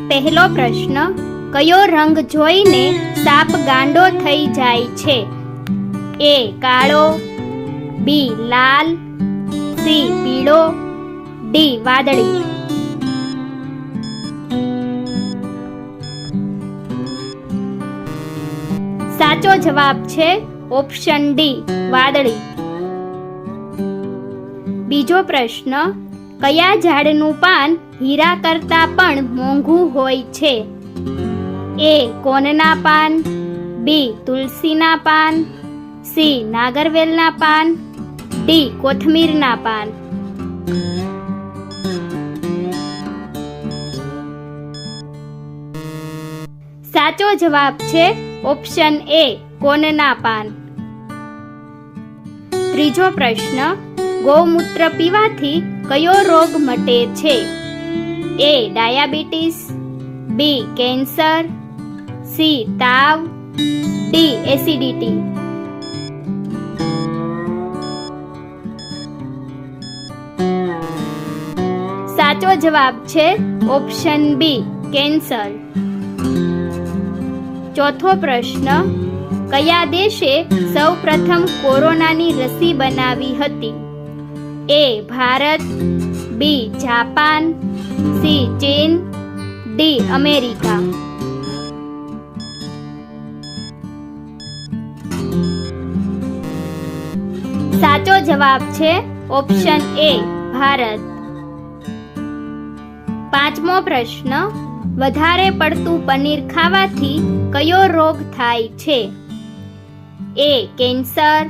પહેલો પ્રશ્ન, કયો રંગ જોઈને સાપ ગાંડો થઈ જાય છે? એ કાળો, બી લાલ, સી પીળો, ડી વાદળી. સાચો જવાબ છે ઓપ્શન ડી વાદળી. બીજો પ્રશ્ન, કયા ઝાડનું પાન હીરા કરતા પણ મોંઘું હોય છે? એ કોનના પાન, બી તુલસીના પાન, સી નાગરવેલના પાન, ડી કોથમીરના પાન. સાચો જવાબ છે ઓપ્શન એ કોનના પાન. ત્રીજો પ્રશ્ન, ગૌમૂત્ર પીવાથી કયો રોગ મટે છે? એ ડાયાબિટીસ, બી કેન્સર, સી તાવ, ડી એસિડિટી. સાચો જવાબ છે ઓપ્શન બી કેન્સર. ચોથો પ્રશ્ન, કયા દેશે સૌપ્રથમ કોરોનાની રસી બનાવી હતી? એ ભારત, બી જાપાન, સી ચીન, ડી અમેરિકા. સાચો જવાબ છે ઓપ્શન એ ભારત. પાંચમો પ્રશ્ન, વધારે પડતું પનીર ખાવાથી કયો રોગ થાય છે? એ કેન્સર,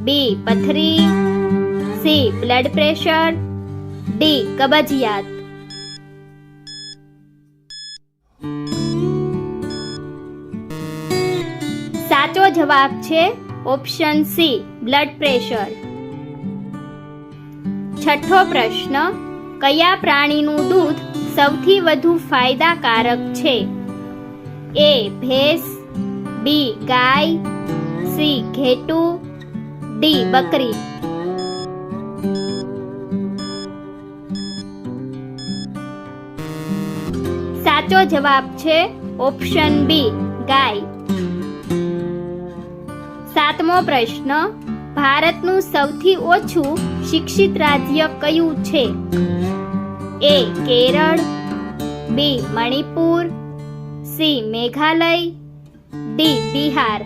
બી પથરી, સી બ્લડ પ્રેશર, ડી કબજિયાત. સાચો જવાબ છે ઓપ્શન સી બ્લડ પ્રેશર. છઠ્ઠો પ્રશ્ન, કયા પ્રાણીનું દૂધ સૌથી વધુ ફાયદાકારક છે? એ ભેંસ, બી ગાય, સી ઘેટું, ડી બકરી. સાચો જવાબ છે ઓપ્શન બી ગાય. સાતમો પ્રશ્ન, ભારતનું સૌથી ઓછું શિક્ષિત રાજ્ય કયું છે? એ કેરળ, બી મણિપુર, સી મેઘાલય, ડી બિહાર.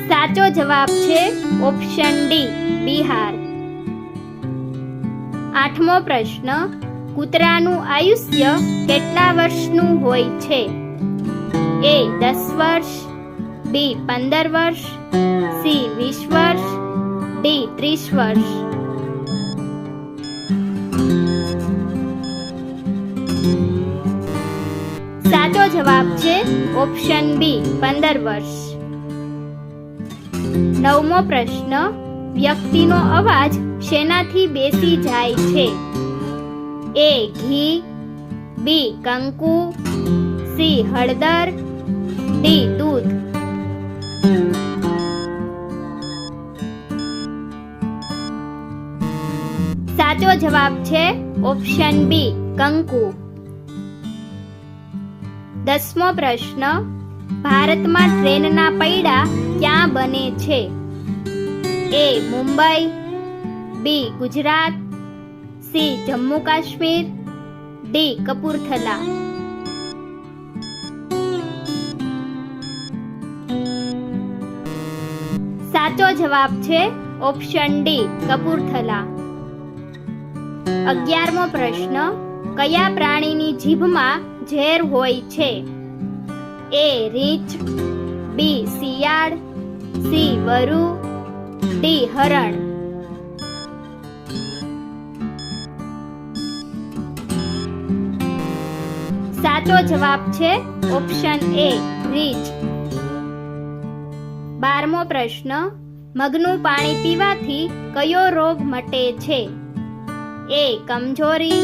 સાચો જવાબ છે ઓપ્શન ડી બિહાર. આઠમો પ્રશ્ન, કૂતરાનું આયુષ્ય કેટલા વર્ષનું હોય છે? એ 10 વર્ષ, બી 15 વર્ષ, સી 20 વર્ષ, ડી 30 વર્ષ. સાચો જવાબ છે ઓપ્શન બી 15 વર્ષ. નવમો પ્રશ્ન, વ્યક્તિનો અવાજ શેનાથી બેસી જાય છે? એ ઘી, બી કંકુ, સી હળદર, ડી દૂધ. સાચો જવાબ છે ઓપ્શન બી કંકુ. 10મો પ્રશ્ન, ભારતમાં ટ્રેનના પૈડા ક્યાં બને છે? એ મુંબઈ, બી ગુજરાત, સી જમ્મુ કાશ્મીર, ડી કપૂરથલા. સાચો જવાબ છે ઓપ્શન ડી કપૂરથલા. 11મો પ્રશ્ન, કયા પ્રાણીની જીભમાં ઝેર હોય છે? એ રીંછ, બી શિયાળ, સી વરુ, ડી હરણ. સાચો જવાબ છે ઓપ્શન એ રીંછ. 12મો પ્રશ્ન, મગનું પાણી પીવાથી કયો રોગ મટે છે? એ કમજોરી,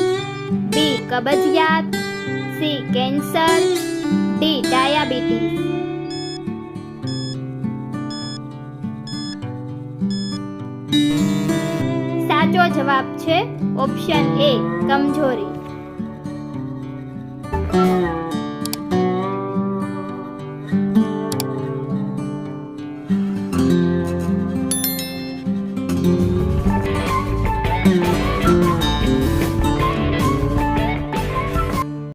બી કબજિયાત, સી કેન્સર, ડી ડાયાબિટીસ. સાચો જવાબ છે ઓપ્શન એ કમજોરી.